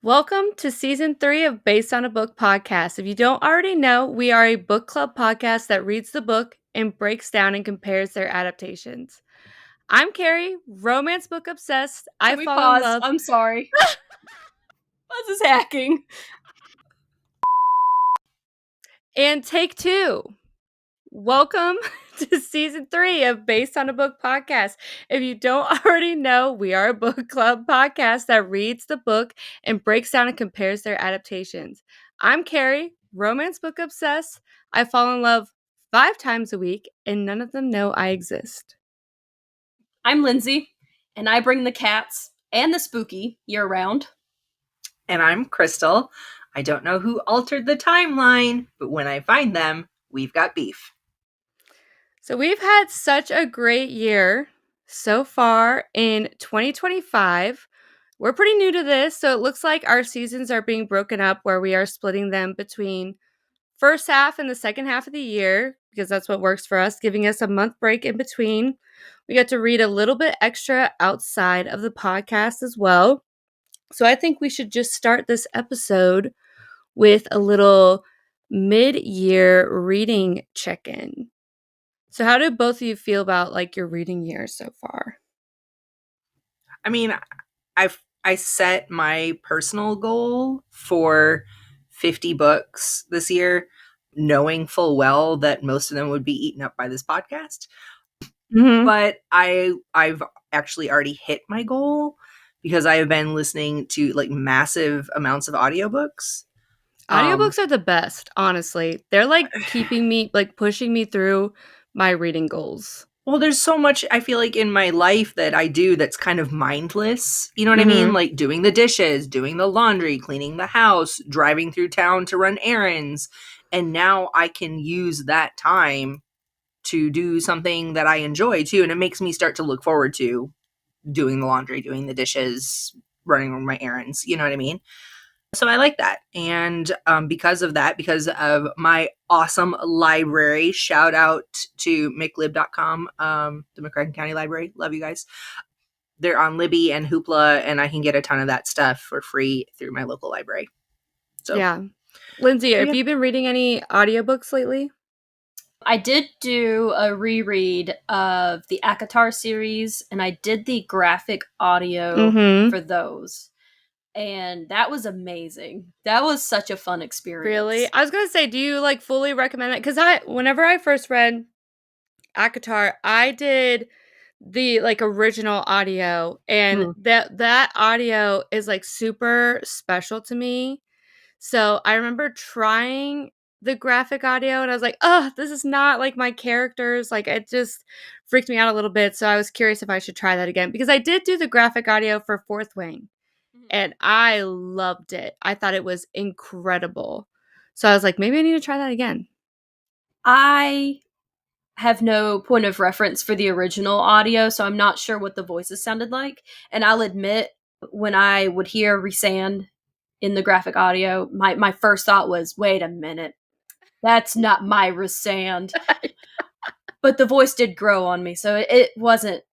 Welcome to season 3 of Based on a Book podcast. If you don't already know, we are a book club podcast that reads the book and breaks down and compares their adaptations. I'm Keri, romance book obsessed. Can we pause? I'm sorry. This is hacking. And take 2. Welcome to season 3 of Based on a Book podcast. If you don't already know, we are a book club podcast that reads the book and breaks down and compares their adaptations. I'm Keri, romance book obsessed. I fall in love 5 times a week, and none of them know I exist. I'm Lindsey, and I bring the cats and the spooky year-round. And I'm Crystal. I don't know who altered the timeline, but when I find them, we've got beef. So we've had such a great year so far in 2025. We're pretty new to this, so it looks like our seasons are being broken up where we are splitting them between first half and the second half of the year, because that's what works for us, giving us a month break in between. We got to read a little bit extra outside of the podcast as well. So I think we should just start this episode with a little mid-year reading check-in. So how do both of you feel about like your reading year so far? I mean, I set my personal goal for 50 books this year, knowing full well that most of them would be eaten up by this podcast. Mm-hmm. But I've actually already hit my goal because I have been listening to like massive amounts of audiobooks. Audiobooks are the best, honestly. They're like keeping me, like pushing me through my reading goals. Well, there's so much I feel like in my life that I do that's kind of mindless. You know what I mean? Like doing the dishes, doing the laundry, cleaning the house, driving through town to run errands. And now I can use that time to do something that I enjoy too. And it makes me start to look forward to doing the laundry, doing the dishes, running my errands. You know what I mean? So I like that. And because of my awesome library, shout out to mclib.com, the McCracken County Library. Love you guys. They're on Libby and Hoopla, and I can get a ton of that stuff for free through my local library. So yeah. Lindsey, have you been reading any audiobooks lately? I did do a reread of the ACOTAR series, and I did the graphic audio for those. And that was amazing. That was such a fun experience. Really? I was going to say, do you like fully recommend it? Because whenever I first read ACOTAR, I did the like original audio, and that audio is like super special to me. So I remember trying the graphic audio and I was like, oh, this is not like my characters. Like it just freaked me out a little bit. So I was curious if I should try that again, because I did do the graphic audio for Fourth Wing. And I loved it. I thought it was incredible. So I was like, maybe I need to try that again. I have no point of reference for the original audio, so I'm not sure what the voices sounded like. And I'll admit, when I would hear Rhysand in the graphic audio, my first thought was, wait a minute, that's not my Rhysand. But the voice did grow on me, so it wasn't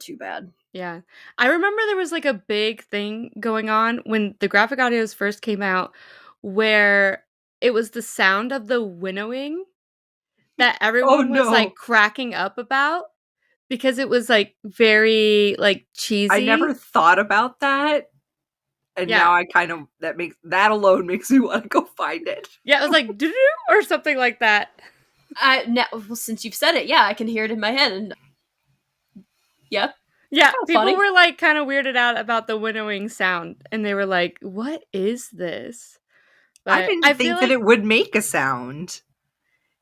too bad. Yeah. I remember there was like a big thing going on when the graphic audios first came out, where it was the sound of the winnowing that everyone was like cracking up about, because it was like very like cheesy. I never thought about that. And now I kind of, that alone makes me want to go find it. Yeah, it was like doo-doo or something like that. Well, since you've said it, yeah, I can hear it in my head, and yeah, people were like kind of weirded out about the winnowing sound, and they were like, "What is this?" But I didn't think that it would make a sound.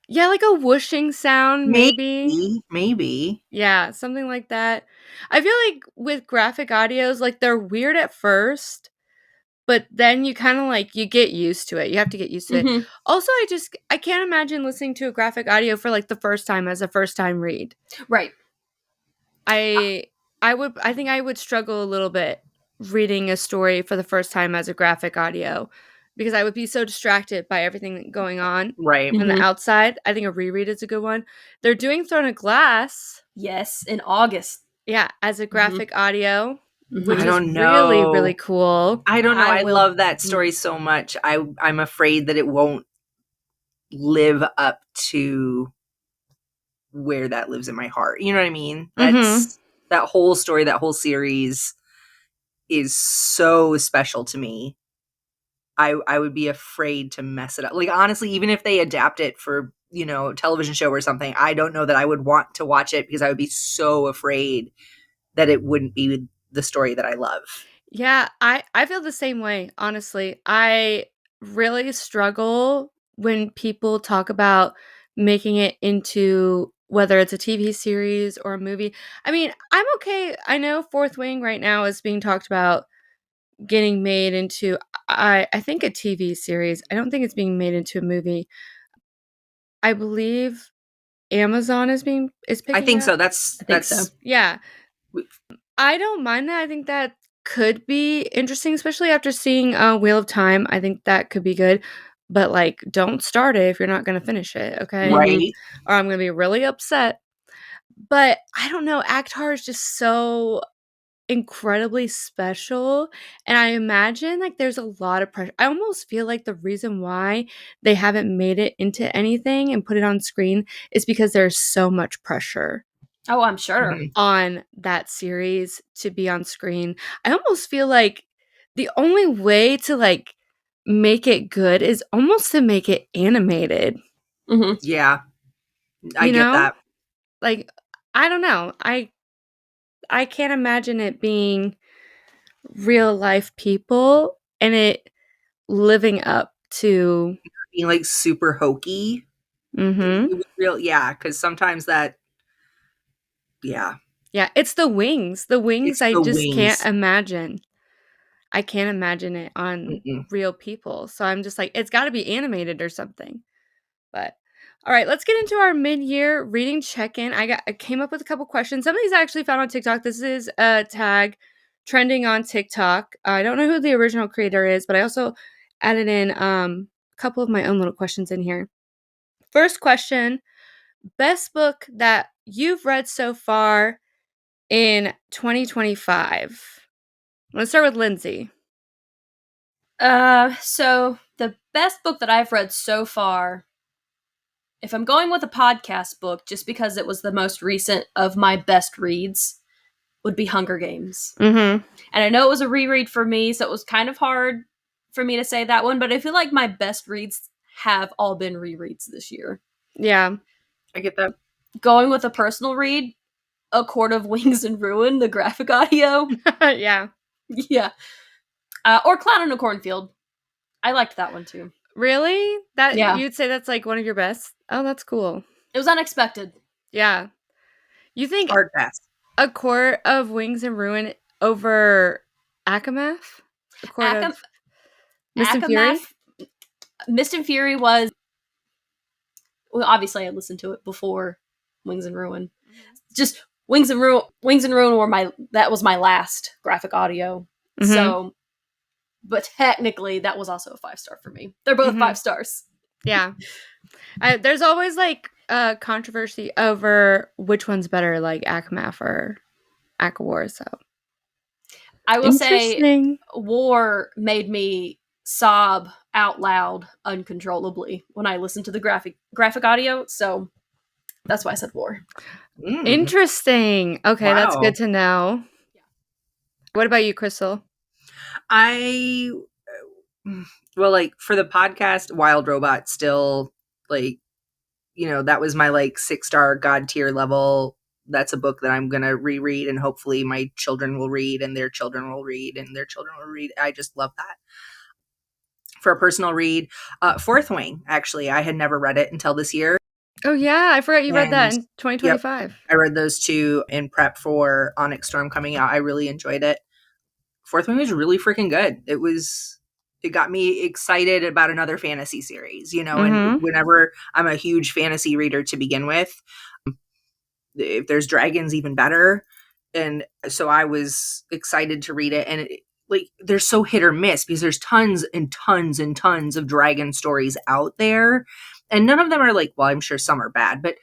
Yeah, like a whooshing sound, maybe. Maybe. Yeah, something like that. I feel like with graphic audios, like they're weird at first, but then you kind of like, you get used to it. You have to get used to it. Also, I can't imagine listening to a graphic audio for like the first time as a first time read. Right. I think I would struggle a little bit reading a story for the first time as a graphic audio, because I would be so distracted by everything going on on the outside. I think a reread is a good one. They're doing Throne of Glass. Yes, in August. Yeah, as a graphic audio. which I is don't really, really know. cool. I don't know. I will love that story so much. I'm afraid that it won't live up to where that lives in my heart. You know what I mean? Mhm. That's that whole story, that whole series is so special to me. I would be afraid to mess it up. Like honestly, even if they adapt it for, television show or something, I don't know that I would want to watch it because I would be so afraid that it wouldn't be the story that I love. Yeah, I feel the same way, honestly. I really struggle when people talk about making it into whether it's a TV series or a movie. I mean, I'm okay. I know Fourth Wing right now is being talked about getting made into I think a TV series. I don't think it's being made into a movie. I believe Amazon is I picking think up. so. That's I think so. that's Yeah. I don't mind that. I think that could be interesting, especially after seeing Wheel of Time. I think that could be good. But like, don't start it if you're not going to finish it, okay? Mhm. right. Or I'm going to be really upset. But I don't know. Actar is just so incredibly special. And I imagine like there's a lot of pressure. I almost feel like the reason why they haven't made it into anything and put it on screen is because there's so much pressure Oh, I'm sure. Mhm. on that series to be on screen. I almost feel like the only way to like make it good is almost to make it animated, Hmm. Yeah, I you get know? that. Like I don't know. I can't imagine it being real life people and it living up to Being like super hokey. mhm. It was real, yeah, because sometimes that, yeah, Yeah, it's the wings. The wings it's I the just can't wings. imagine. I can't imagine it on Mm-mm. real people. So I'm just like it's got to be animated or something. But all right, let's get into our mid-year reading check-in. I came up with a couple questions. Some of these I actually found on TikTok. This is a tag trending on TikTok. I don't know who the original creator is, but I also added in a couple of my own little questions in here. First question, best book that you've read so far in 2025. Let's start with Lindsay. So the best book that I've read so far, if I'm going with a podcast book, just because it was the most recent of my best reads, would be Hunger Games. Mhm. And I know it was a reread for me, so it was kind of hard for me to say that one, but I feel like my best reads have all been rereads this year. Yeah. I get that. Going with a personal read, A Court of Wings and Ruin, the graphic audio. Yeah. Yeah. Or Cloud in a Cornfield. I liked that one too. Really? That Yeah. you'd say that's like one of your best? Oh, that's cool. It was unexpected. Yeah. You think Hard pass. A Court of Wings and Ruin over Akamath? A Court of Akam- Mist and Fury? Akamath, Mist and Fury was. Well, obviously, I listened to it before Wings and Ruin. Just Wings and Ruin were that was my last graphic audio. Mhm. So, but technically, that was also a 5-star for me. They're both Mhm. 5 stars. Yeah. There's always like controversy over which one's better, like Akamath or Akawar. So I will say, interesting. War made me sob out loud uncontrollably when I listened to the graphic audio. So that's why I said War. Mm, Interesting. Okay, that's good wow. to know. What about you, Crystal? I well, like for the podcast, Wild Robot still like, that was my like 6-star god tier level. That's a book that I'm gonna reread and hopefully my children will read and their children will read and their children will read. I just love that. For a personal read, Fourth Wing, actually, I had never read it until this year. Oh yeah, I forgot you read that And in yep, 2025. I read those two in prep for Onyx Storm coming out. I really enjoyed it. Fourth Wing was really freaking good. It got me excited about another fantasy series, and Mhm. whenever I'm a huge fantasy reader to begin with, if there's dragons, even better. And so I was excited to read it. And like, they're so hit or miss because there's tons and tons and tons of dragon stories out there. And none of them are like, well, I'm sure some are bad, but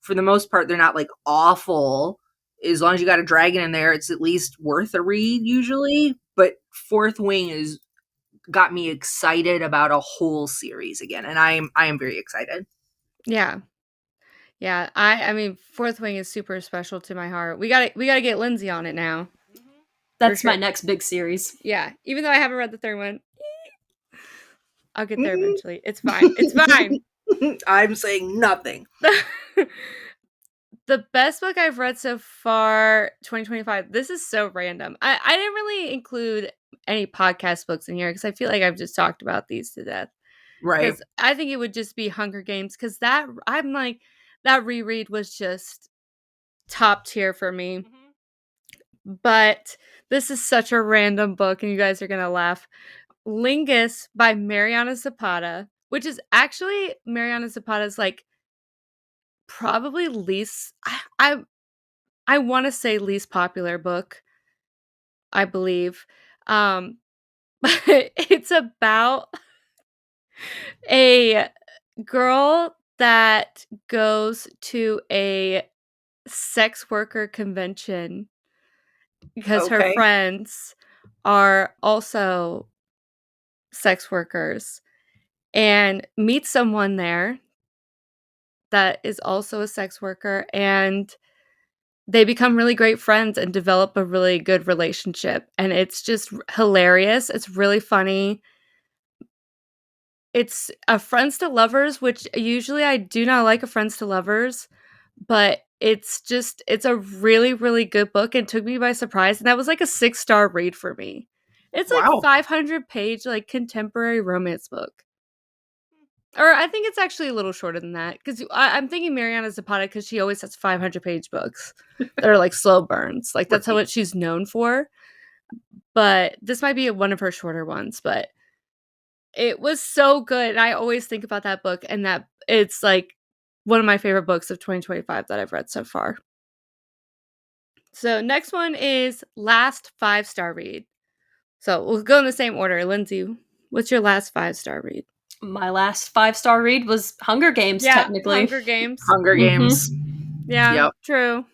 for the most part, they're not like awful. as long as you got a dragon in there, it's at least worth a read usually. But Fourth Wing is got me excited about a whole series again, and I am very excited. Yeah. Yeah, I mean, Fourth Wing is super special to my heart. We gotta get Lindsey on it now. That's sure. my next big series. Yeah, even though I haven't read the third one, I'll get there eventually. It's fine. It's fine. I'm saying nothing. The best book I've read so far, 2025. This is so random. I didn't really include any podcast books in here because I feel like I've just talked about these to death. Right. Because I think it would just be Hunger Games. Because that I'm like that reread was just top tier for me. But this is such a random book, and you guys are gonna laugh. Lingus by Mariana Zapata, which is actually Mariana Zapata's like probably least I want to say least popular book, I believe. But it's about a girl that goes to a sex worker convention because her Okay. friends are also sex workers and meets someone there that is also a sex worker, and they become really great friends and develop a really good relationship, and it's just hilarious. It's really funny. It's a friends to lovers, which usually I do not like a friends to lovers, but it's a really, really good book and took me by surprise, and that was like a 6-star read for me. It's like Wow. 500-page like contemporary romance book. Or I think it's actually a little shorter than that because I'm thinking Mariana Zapata because she always has 500-page books that are like slow burns. Like that's what she's known for. But this might be one of her shorter ones. But it was so good. And I always think about that book, and that it's like one of my favorite books of 2025 that I've read so far. So next one is last 5-star read. So we'll go in the same order. Lindsey, what's your last 5-star read? My last 5-star read was Hunger Games, technically. Hunger Games. Hunger Games. Yeah, Yep. true.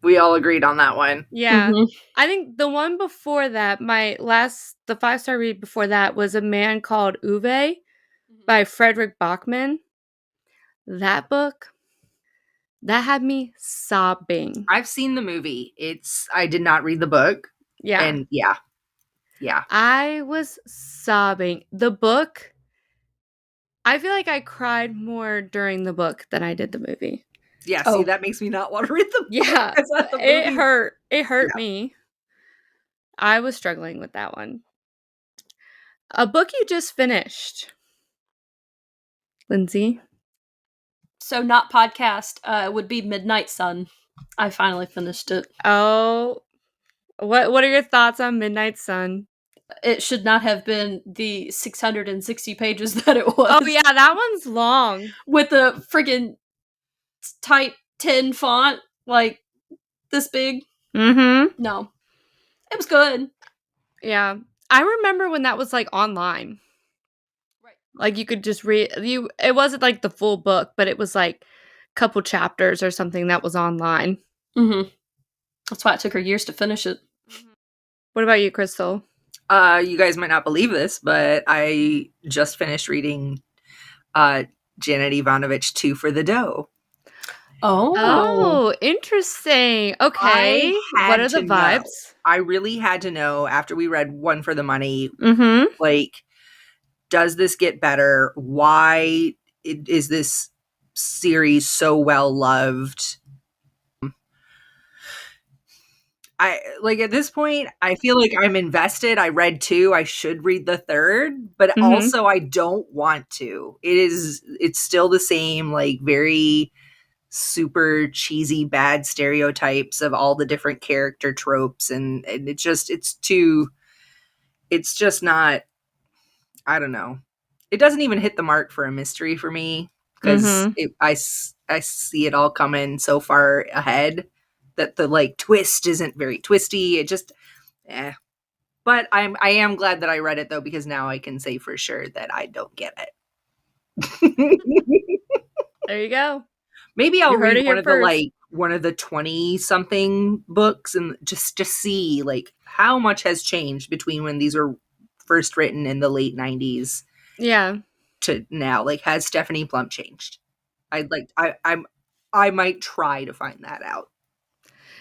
We all agreed on that one. Yeah. I think the one before that, the 5-star read before that was A Man Called Uwe by Frederick Bachman. That book, that had me sobbing. I've seen the movie. I did not read the book. Yeah. And yeah. I was sobbing. The book, I feel like I cried more during the book than I did the movie. Yeah, see, that makes me not want to read the book. Yeah. It hurt. It hurt me. I was struggling with that one. A book you just finished, Lindsey? So not podcast, would be Midnight Sun. I finally finished it. Oh, what are your thoughts on Midnight Sun? It should not have been the 660 pages that it was. Oh yeah, that one's long. With the friggin' type 10 font, like this big. Mm-hmm. No. It was good. Yeah. I remember when that was like online. Right. Like you could just read it wasn't like the full book, but it was like a couple chapters or something that was online. Mm-hmm. That's why it took her years to finish it. What about you, Crystal? You guys might not believe this, but I just finished reading Janet Ivanovich 2 for the Dough. Oh, interesting. Okay. What are the vibes? I really had to know after we read One for the Money, like, does this get better? Why is this series so well loved? At this point, I feel like I'm invested. I read 2. I should read the 3rd, but also I don't want to. It's still the same, like, very super cheesy, bad stereotypes of all the different character tropes. And it's just not, I don't know. It doesn't even hit the mark for a mystery for me because I see it all coming so far ahead that the like twist isn't very twisty. It just, But I am glad that I read it though, because now I can say for sure that I don't get it. There you go. Maybe I'll read one of the like one of the 20 something books and just see like how much has changed between when these were first written in the late 90s Yeah. to now. Like, has Stephanie Plum changed? I might try to find that out.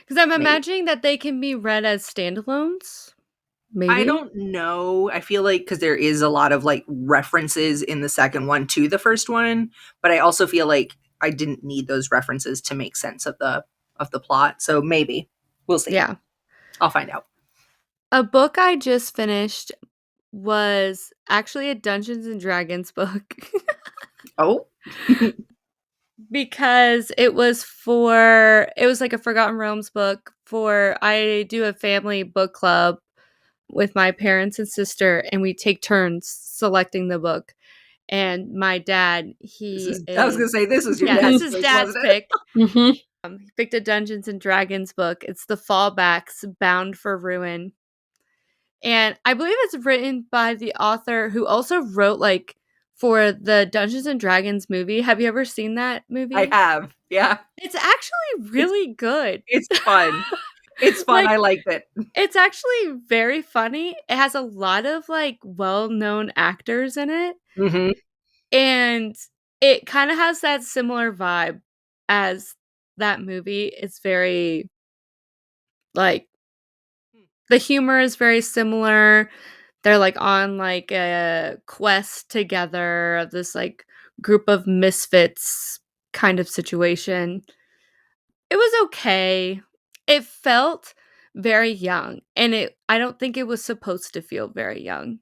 Because I'm Maybe. imagining that they can be read as standalones. Maybe. I don't know. I feel like because there is a lot of like references in the second one to the first one, but I also feel like I didn't need those references to make sense of the plot. So maybe we'll see. Yeah. I'll find out. A book I just finished was actually a Dungeons and Dragons book. Oh, Because it was like a Forgotten Realms book I do a family book club with my parents and sister, and we take turns selecting the book. And my dad, I was gonna say this was your yeah, dad's this is pick, dad's wasn't it? pick. Mm-hmm. He picked a Dungeons and Dragons book. It's the Fallbacks, Bound for Ruin. And I believe it's written by the author who also wrote like for the Dungeons and Dragons movie. Have you ever seen that movie? I have. Yeah. It's actually really good. It's fun. It's fun. Like, I liked it. it's actually very funny. It has a lot of like well-known actors in it. Mm-hmm. And it kind of has that similar vibe as that movie. It's very like the humor is very similar. They're like on like a quest together of this like group of misfits kind of situation. It was okay. It felt very young, and I don't think it was supposed to feel very young.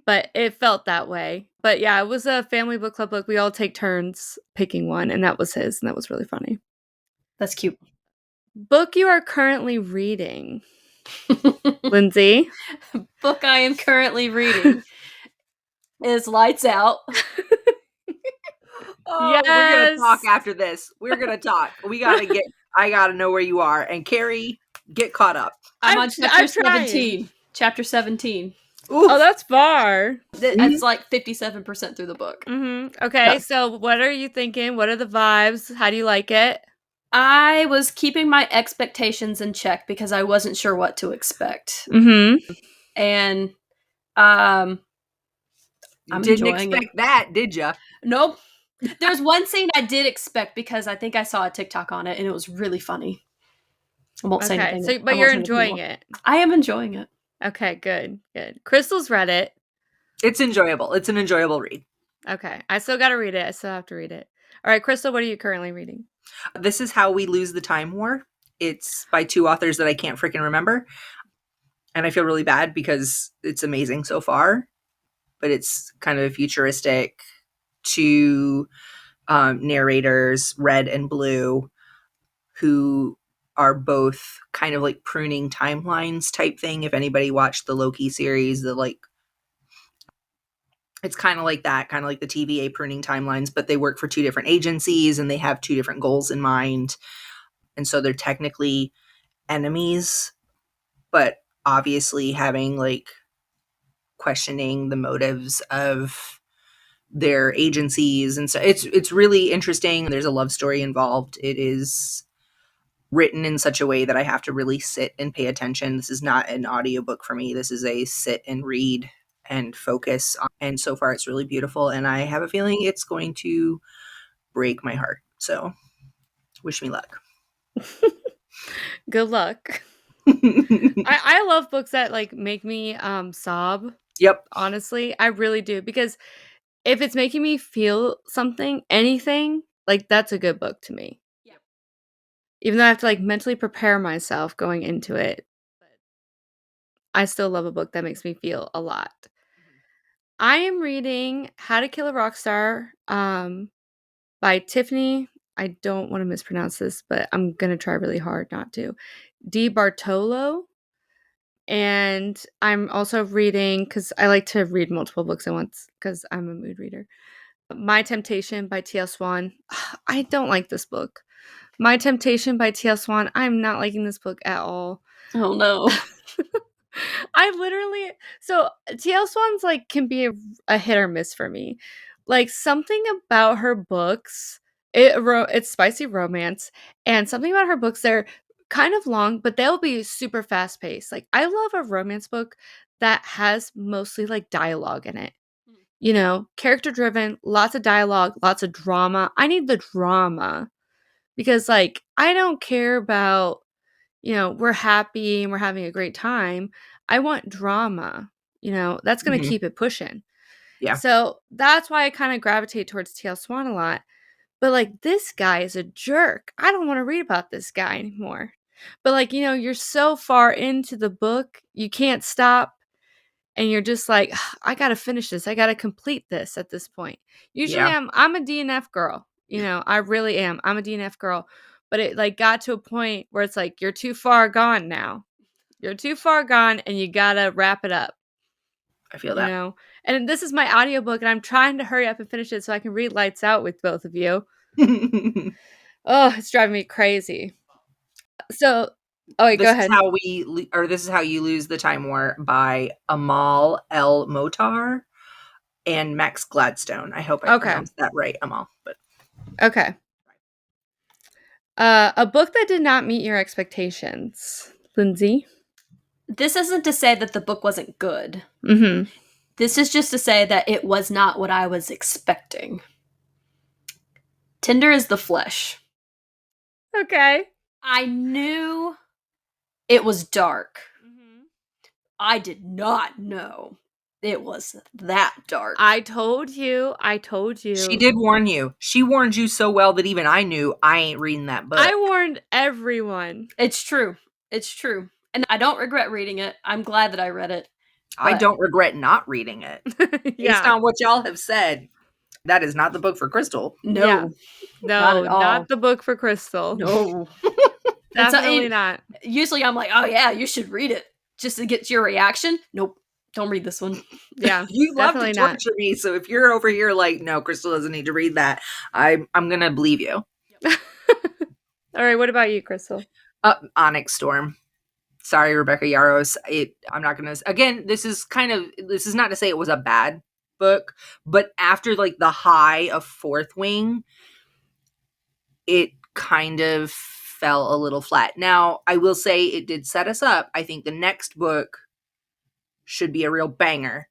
But it felt that way. But yeah, it was a family book club book. We all take turns picking one, and that was his, and that was really funny. That's cute. Book you are currently reading, Lindsay? Book I am currently reading is Lights Out. Oh, we're gonna talk Yes! after this. We're gonna talk. I gotta know where you are. And Keri, get caught up. I'm on chapter I'm trying. 17. Chapter 17. Oof. Oh, that's far. It's like 57% through the book. Mm-hmm. Okay, Yeah. so what are you thinking? What are the vibes? How do you like it? I was keeping my expectations in check because I wasn't sure what to expect. Mm-hmm. And I'm Didn't enjoying expect it. that, did ya? Nope. There's one scene I did expect because I think I saw a TikTok on it and it was really funny. I won't say Okay, anything. so but I won't you're say anything enjoying more. it. I am enjoying it. Okay, good. Crystal's read it. It's enjoyable. It's an enjoyable read. Okay, I still got to read it. I still have to read it. All right, Crystal, what are you currently reading? This is How We Lose the Time War. It's by two authors that I can't freaking remember. And I feel really bad because it's amazing so far. But it's kind of futuristic. Two narrators, Red and Blue, who are both kind of like pruning timelines type thing. If anybody watched the Loki series, it's kind of like that, kind of like the TVA pruning timelines, but they work for two different agencies and they have two different goals in mind. And so they're technically enemies, but obviously having like questioning the motives of their agencies. And so it's really interesting. There's a love story involved. It is written in such a way that I have to really sit and pay attention. This is not an audiobook for me. This is a sit and read and focus on. And so far it's really beautiful, and I have a feeling it's going to break my heart. So wish me luck. Good luck. I love books that like make me sob. Yep. Honestly, I really do, because if it's making me feel something, anything, like that's a good book to me. Yep. Even though I have to like mentally prepare myself going into it, I still love a book that makes me feel a lot. I am reading How to Kill a Rock Star by Tiffany. I don't want to mispronounce this, but I'm going to try really hard not to. Di Bartolo. And I'm also reading, because I like to read multiple books at once because I'm a mood reader. My Temptation by T.L. Swan. I don't like this book. My Temptation by T.L. Swan. I'm not liking this book at all. Oh no. So T.L. Swan's like can be a hit or miss for me. Like something about her books It's spicy romance, and something about her books, they're kind of long, but they'll be super fast paced. Like, I love a romance book that has mostly like dialogue in it. You know, character driven, lots of dialogue, lots of drama. I need the drama because, like, I don't care about, we're happy and we're having a great time. I want drama. That's going to Mhm. keep it pushing. Yeah. So that's why I kind of gravitate towards T.L. Swan a lot. But, like, this guy is a jerk. I don't want to read about this guy anymore. But, like, you're so far into the book, you can't stop. And you're just like, I got to finish this. I got to complete this at this point. Usually Yeah. I'm a DNF girl. I really am. I'm a DNF girl. But it, like, got to a point where it's like, you're too far gone now. You're too far gone and you got to wrap it up. I feel that. And this is my audiobook and I'm trying to hurry up and finish it so I can read Lights Out with both of you. Oh, it's driving me crazy. So, wait, go ahead. This is How You Lose the Time War by Amal El Motar and Max Gladstone. I hope I pronounced that right, Amal. But okay. A book that did not meet your expectations, Lindsay. This isn't to say that the book wasn't good. Mm-hmm. This is just to say that it was not what I was expecting. Tender is the Flesh. Okay. I knew it was dark. Mm-hmm. I did not know it was that dark. I told you. she did warn you. She warned you so well that even I knew I ain't reading that book. I warned everyone. It's true. It's true. And I don't regret reading it. I'm glad that I read it. I don't regret not reading it. Based on what y'all have said, that is not the book for Crystal. No. Yeah. No, not the book for Crystal. No. Definitely not. Usually I'm like, oh yeah, you should read it just to get your reaction. Nope. Don't read this one. Yeah. You love to torture me, so if you're over here like, no, Crystal doesn't need to read that, I'm gonna believe you. Yep. All right, what about you, Crystal? Onyx Storm. Sorry, Rebecca Yaros. I'm not gonna. Again, this is not to say it was a bad book, but after like the high of Fourth Wing, it kind of fell a little flat. Now, I will say it did set us up. I think the next book should be a real banger.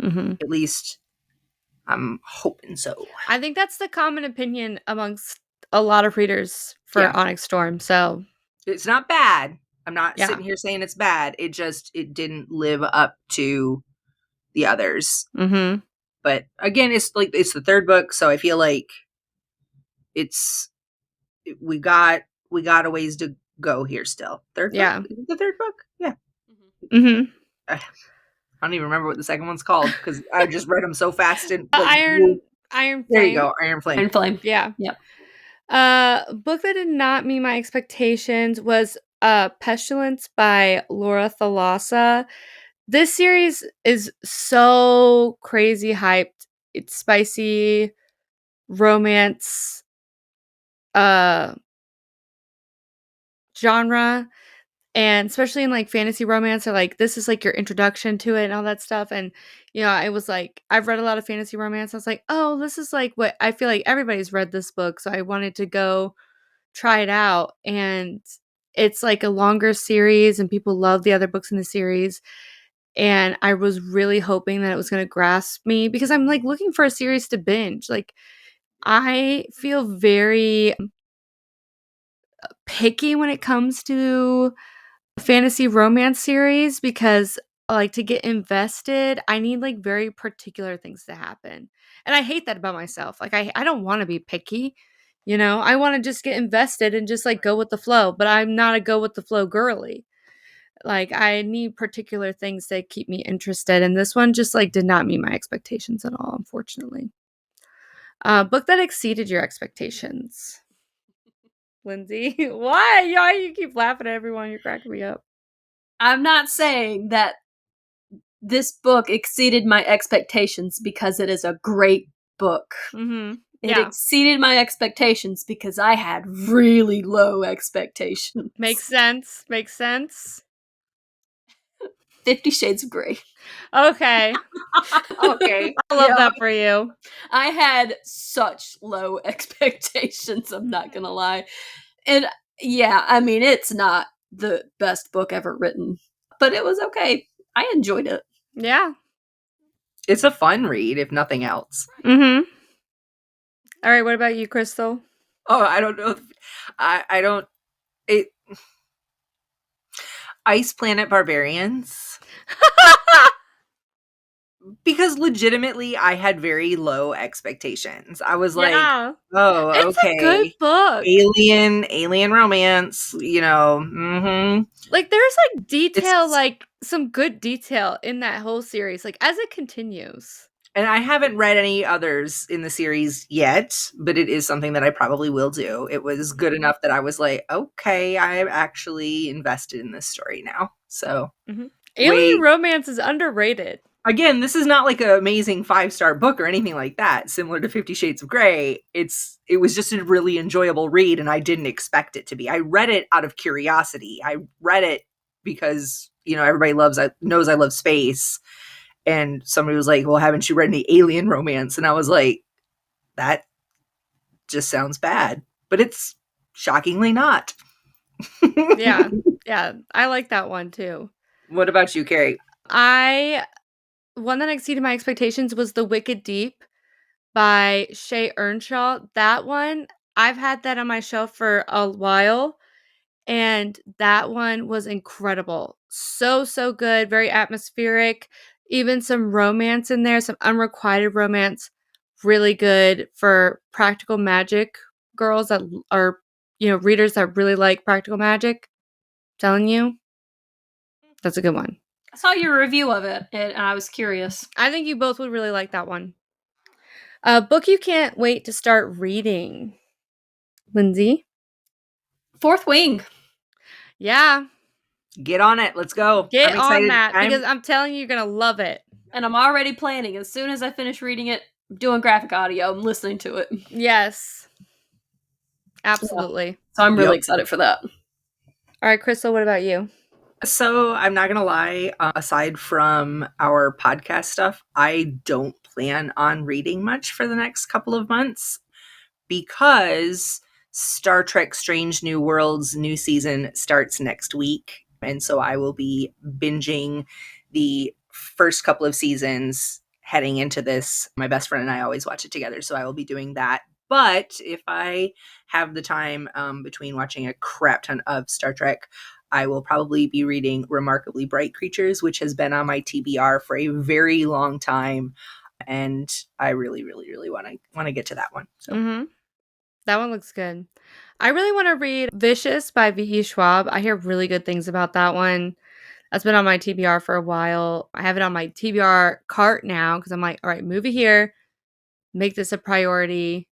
Mm-hmm. At least I'm hoping so. I think that's the common opinion amongst a lot of readers for Onyx Storm. So it's not bad. I'm not sitting here saying it's bad. It didn't live up to the others. Mm-hmm. But again, it's the third book, so I feel like we got a ways to go here still. Third book? Is it the third book? Yeah. Mm-hmm. I don't even remember what the second one's called because I just read them so fast and Iron Flame. There you go, Iron Flame. Iron Flame. Yeah. Yep. Book that did not meet my expectations was Pestilence by Laura Thalassa. This series is so crazy hyped. It's spicy romance genre, and especially in like fantasy romance, or like this is like your introduction to it and all that stuff. And I was like, I've read a lot of fantasy romance. I was like, oh, this is like what I feel like everybody's read this book, so I wanted to go try it out. And it's like a longer series and people love the other books in the series, and I was really hoping that it was going to grasp me because I'm like looking for a series to binge. Like, I feel very picky when it comes to fantasy romance series because, like, to get invested, I need like very particular things to happen. And I hate that about myself. Like, I don't want to be picky. I want to just get invested and just like go with the flow, but I'm not a go with the flow girly. Like, I need particular things that keep me interested, and this one just like did not meet my expectations at all, unfortunately. Book that exceeded your expectations. Lindsay, why you keep laughing at everyone? You're cracking me up. I'm not saying that this book exceeded my expectations because it is a great book. Mm-hmm. It exceeded my expectations because I had really low expectations. Makes sense. 50 Shades of Grey. Okay. Okay. I love Yeah. that for you. I had such low expectations, I'm not gonna lie. And yeah, I mean, it's not the best book ever written, but it was okay. I enjoyed it. Yeah. It's a fun read, if nothing else. Mm-hmm. All right, what about you, Crystal? Oh, I don't know. I don't. It. Ice Planet Barbarians. Because legitimately, I had very low expectations. I was like, Yeah. oh, It's a good okay. book. Alien romance, Like, there's, like, detail, It's like, some good detail in that whole series, like, as it continues. and I haven't read any others in the series yet, but it is something that I probably will do. It was good enough that I was like, okay, I'm actually invested in this story now. So, Alien romance is underrated. again, this is not like an amazing 5-star book or anything like that, similar to 50 Shades of Grey. It was just a really enjoyable read, and I didn't expect it to be. I read it out of curiosity. I read it because, everybody knows I love space. And somebody was like, well, haven't you read any alien romance? And I was like, that just sounds bad. But it's shockingly not. Yeah. Yeah. I like that one too. What about you, Keri? One that exceeded my expectations was The Wicked Deep by Shay Earnshaw. That one, I've had that on my shelf for a while, and that one was incredible. So, so good, very atmospheric, even some romance in there, some unrequited romance. Really good for practical magic girls that are, readers that really like practical magic. Telling you, that's a good one. I saw your review of it, and I was curious. I think you both would really like that one. A book you can't wait to start reading, Lindsay? Fourth Wing. Yeah, Get on it. Let's go. get I'm on excited. that because I'm telling you, you're going to love it. And I'm already planning. As soon as I finish reading it, I'm doing graphic audio. I'm listening to it. Yes. Absolutely. So I'm really Yep. excited for that. All right, Crystal, what about you? So I'm not going to lie, aside from our podcast stuff, I don't plan on reading much for the next couple of months because Star Trek Strange New Worlds new season starts next week. And so I will be binging the first couple of seasons heading into this. My best friend and I always watch it together, so I will be doing that. But if I have the time between watching a crap ton of Star Trek, I will probably be reading Remarkably Bright Creatures, which has been on my TBR for a very long time. And I really, really, really want to get to that one. So. That one looks good. I really want to read Vicious by V.E. Schwab. I hear really good things about that one. That's been on my TBR for a while. I have it on my TBR cart now because I'm like, all right, movie here, make this a priority.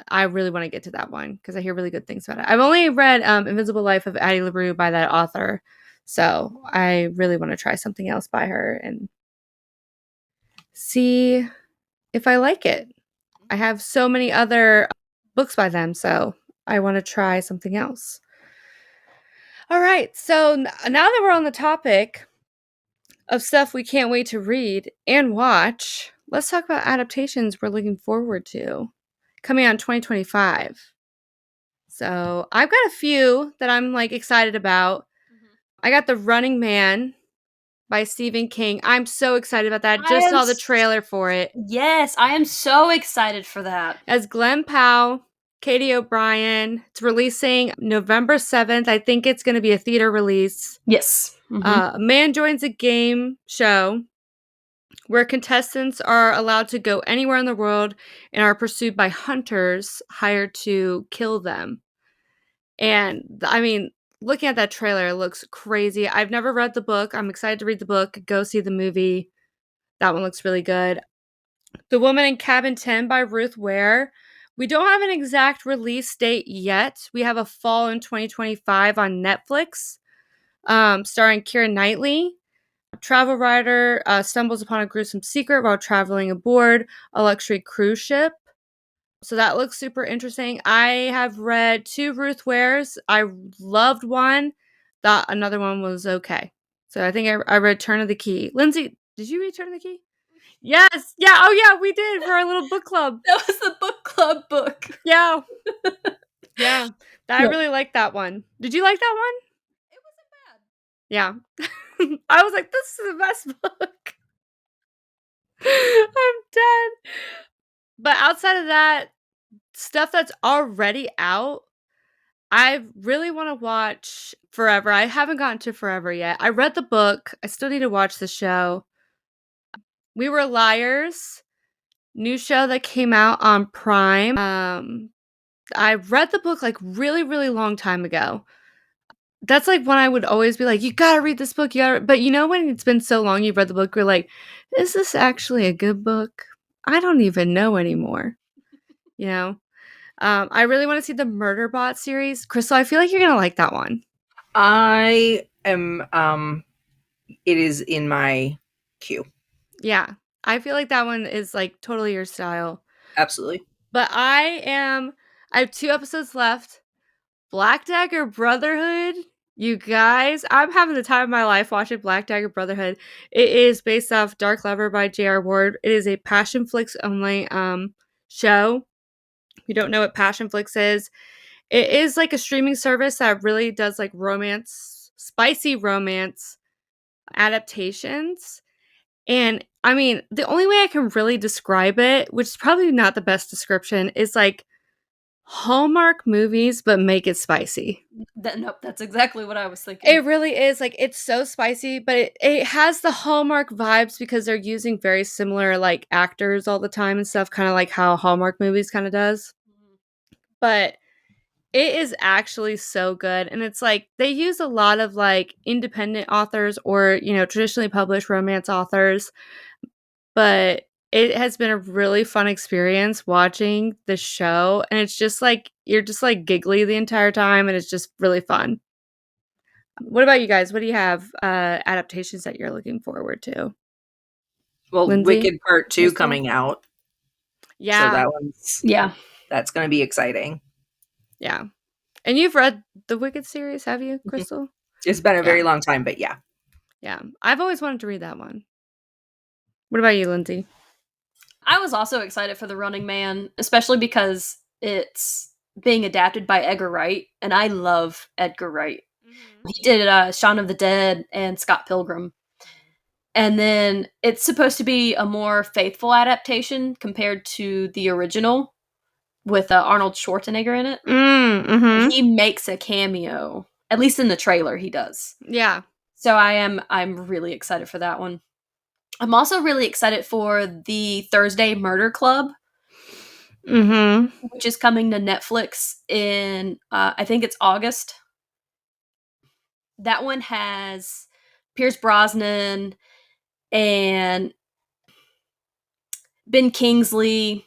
I really want to get to that one because I hear really good things about it. I've only read Invisible Life of Addie LaRue by that author, so I really want to try something else by her and see if I like it. I have so many other books by them, so I want to try something else. All right, so now that we're on the topic of stuff we can't wait to read and watch, let's talk about adaptations we're looking forward to coming out in 2025. So I've got a few that I'm like excited about. I got The Running Man by Stephen King. I'm so excited about that. Just saw the trailer for it. Yes, I am so excited for that. As Glenn Powell, Katie O'Brien. It's releasing November 7th. I think it's going to be a theater release. Yes. A man joins a game show where contestants are allowed to go anywhere in the world and are pursued by hunters hired to kill them. And I mean, looking at that trailer, it looks crazy. I've never read the book. I'm excited to read the book. Go see the movie. That one looks really good. The Woman in Cabin 10 by Ruth Weir. We don't have an exact release date yet. We have a fall in 2025 on Netflix, starring Keira Knightley. A travel writer stumbles upon a gruesome secret while traveling aboard a luxury cruise ship. So that looks super interesting. I have read 2 Ruth Weirs. I loved one. Thought another one was okay. So I think I read Turn of the Key. Lindsay, did you read Turn of the Key? Yes. Yeah. Oh, yeah, we did for our little book club. That was the book club book. Yeah. Yeah. I Yep. really liked that one. Did you like that one? It wasn't bad. Yeah. I was like, this is the best book. I'm dead. But outside of that, stuff that's already out, I really want to watch Forever. I haven't gotten to Forever yet. I read the book. I still need to watch the show. We Were Liars, new show that came out on Prime. I read the book like really, really long time ago. That's like when I would always be like, you gotta read this book. But you know, when it's been so long you've read the book, you're like, is this actually a good book? I don't even know anymore. You know? I really want to see the Murderbot series. Crystal, I feel like you're gonna like that one. I am it is in my queue. Yeah. I feel like that one is like totally your style. Absolutely. But I have 2 episodes left. Black Dagger Brotherhood. You guys, I'm having the time of my life watching Black Dagger Brotherhood. It is based off Dark Lover by J.R. Ward. It is a Passion Flix only show. If you don't know what Passion Flix is, it is like a streaming service that really does like romance, spicy romance adaptations. And I mean, the only way I can really describe it, which is probably not the best description, is like Hallmark movies, but make it spicy. Nope, that's exactly what I was thinking. It really is. Like, it's so spicy, but it has the Hallmark vibes because they're using very similar like actors all the time and stuff, kind of like how Hallmark movies kind of does. But it is actually so good. And it's like they use a lot of like independent authors or, traditionally published romance authors. But it has been a really fun experience watching the show. And it's just like, you're just like giggly the entire time. And it's just really fun. What about you guys? What do you have adaptations that you're looking forward to? Well, Lindsay? Wicked Part 2 Crystal? coming out. So Yeah. that's going to be exciting. Yeah. And you've read the Wicked series, have you, Crystal? It's been a very long time, but yeah. Yeah. I've always wanted to read that one. What about you, Lindsay? I was also excited for The Running Man, especially because it's being adapted by Edgar Wright, and I love Edgar Wright. He did Shaun of the Dead and Scott Pilgrim. And then it's supposed to be a more faithful adaptation compared to the original with Arnold Schwarzenegger in it. Mm-hmm. He makes a cameo, at least in the trailer he does. Yeah. So I'm really excited for that one. I'm also really excited for the Thursday Murder Club, which is coming to Netflix in, I think it's August. That one has Pierce Brosnan and Ben Kingsley,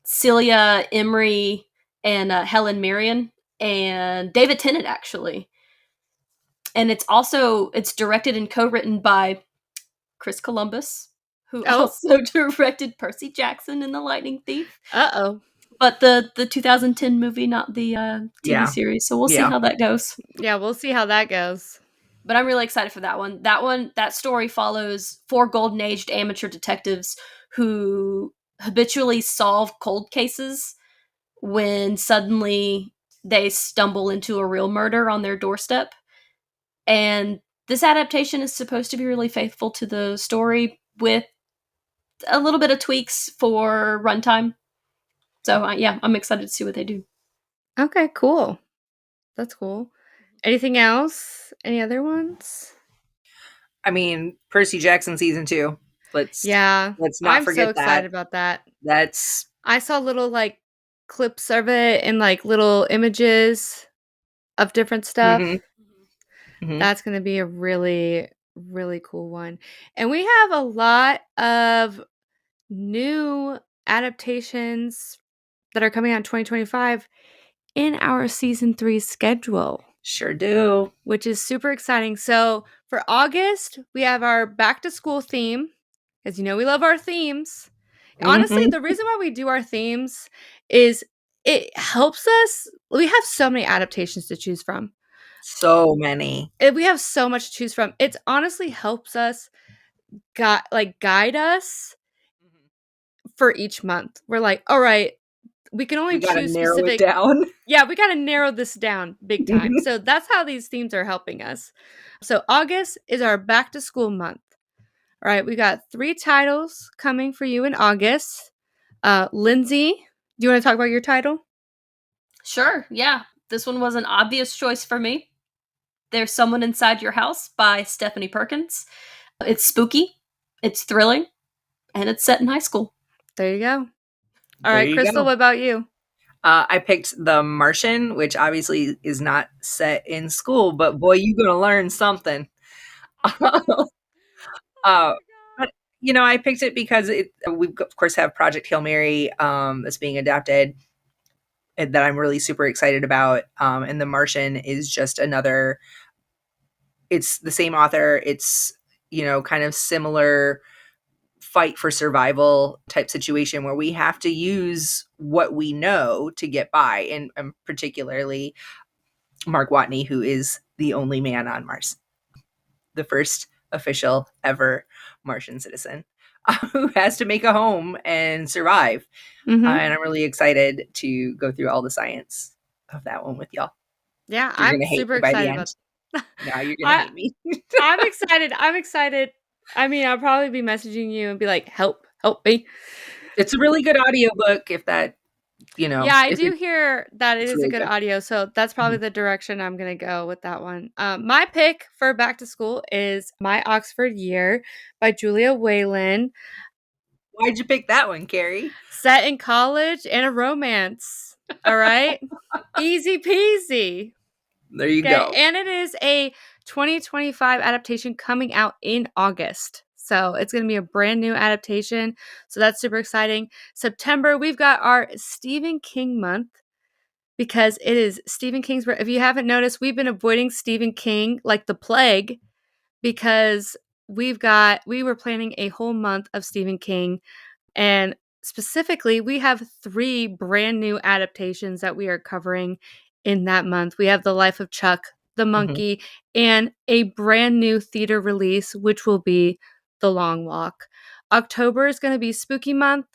Celia Emery, and Helen Mirren, and David Tennant, actually. And it's directed and co-written by Chris Columbus, who also directed Percy Jackson and the Lightning Thief. Uh-oh. But the 2010 movie, not the TV series. So we'll see how that goes. Yeah, we'll see how that goes. But I'm really excited for that one. That story follows 4 golden-aged amateur detectives who habitually solve cold cases when suddenly they stumble into a real murder on their doorstep. And this adaptation is supposed to be really faithful to the story with a little bit of tweaks for runtime. So, I'm excited to see what they do. Okay, cool. That's cool. Anything else? Any other ones? I mean, Percy Jackson season 2. Let's not forget that. I'm so excited about that. I saw little like clips of it and like little images of different stuff. That's going to be a really, really cool one. And we have a lot of new adaptations that are coming out in 2025 in our season 3 schedule. Sure do. Which is super exciting. So for August, we have our back to school theme. As you know, we love our themes. Honestly, the reason why we do our themes is it helps us. We have so many adaptations to choose from. So many. We have so much to choose from. It honestly helps us guide us for each month. We're like, all right, we can only We got to choose narrow it specific. down. Yeah, we got to narrow this down big time. So that's how these themes are helping us. So August is our back to school month. All right, we got 3 titles coming for you in August. Lindsey, do you want to talk about your title? Sure, yeah. This one was an obvious choice for me. There's Someone Inside Your House by Stephanie Perkins. It's spooky, it's thrilling, and it's set in high school. There you go. All There right, you Crystal, go. what about you? I picked The Martian, which obviously is not set in school, but boy, you're going to learn something. Uh, but I picked it because we of course have Project Hail Mary that's being adapted that I'm really super excited about. And The Martian is just another. It's the same author. It's kind of similar fight for survival type situation where we have to use what we know to get by, and particularly Mark Watney, who is the only man on Mars, the first official ever Martian citizen who has to make a home and survive. Mm-hmm. And I'm really excited to go through all the science of that one with y'all. Yeah, You're I'm going to hate super me by the excited end. about No, you're going to hate me. I'm excited. I'm excited. I mean, I'll probably be messaging you and be like, help me. It's a really good audiobook if that, Yeah, I do hear that it it's is a really good good. audio, so that's probably the direction I'm going to go with that one. My pick for back to school is My Oxford Year by Julia Whelan. Why'd you pick that one, Keri? Set in college and a romance. All right? Easy peasy. There you Okay, go. and it is a 2025 adaptation coming out in August. So it's going to be a brand new adaptation. So that's super exciting. September, we've got our Stephen King month because it is Stephen King's. If you haven't noticed, we've been avoiding Stephen King like the plague because we were planning a whole month of Stephen King. And specifically, we have 3 brand new adaptations that we are covering in that month. We have The Life of Chuck, The Monkey, and a brand new theater release, which will be The Long Walk. October is going to be Spooky Month.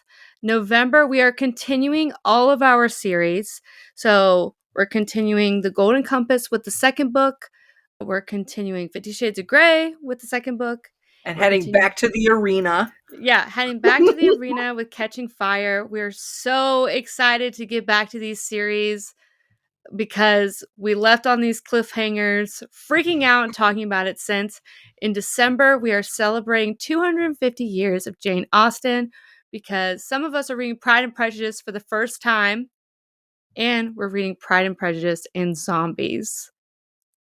November, we are continuing all of our series. So we're continuing The Golden Compass with the second book. We're continuing 50 Shades of Grey with the second book. And We're heading back to the arena. Yeah, heading back to the arena with Catching Fire. We're so excited to get back to these series because we left on these cliffhangers, freaking out and talking about it since. In December, we are celebrating 250 years of Jane Austen because some of us are reading Pride and Prejudice for the first time, and we're reading Pride and Prejudice in Zombies,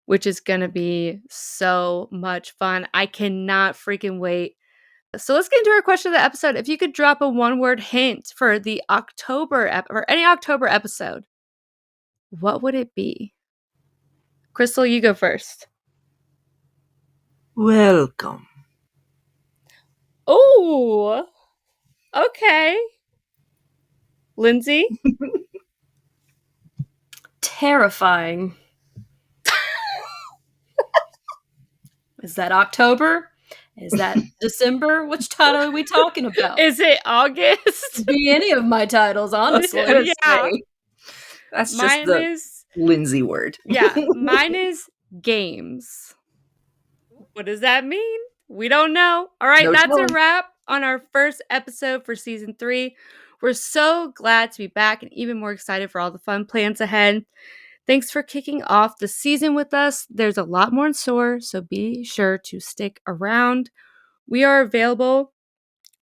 which is going to be so much fun. I cannot freaking wait. So let's get into our question of the episode. If you could drop a 1-word hint for the October or any October episode, what would it be? Crystal, you go first. Welcome. Oh, okay. Lindsey? Terrifying. Is that October? Is that December? Which title are we talking about? Is it August? Be any of my titles, honestly. Yeah. That's Mine just the is Lindsey word. Yeah, mine is games. What does that mean? We don't know. All right, No that's a telling. wrap on our first episode for season 3. We're so glad to be back and even more excited for all the fun plans ahead. Thanks for kicking off the season with us. There's a lot more in store, so be sure to stick around. We are available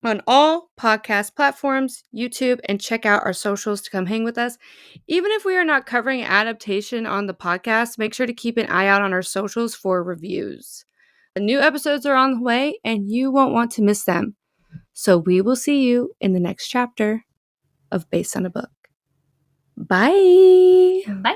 on all podcast platforms, YouTube, and check out our socials to come hang with us. Even if we are not covering adaptation on the podcast, make sure to keep an eye out on our socials for reviews. The new episodes are on the way, and you won't want to miss them. So we will see you in the next chapter of Based on a Book. Bye! Bye.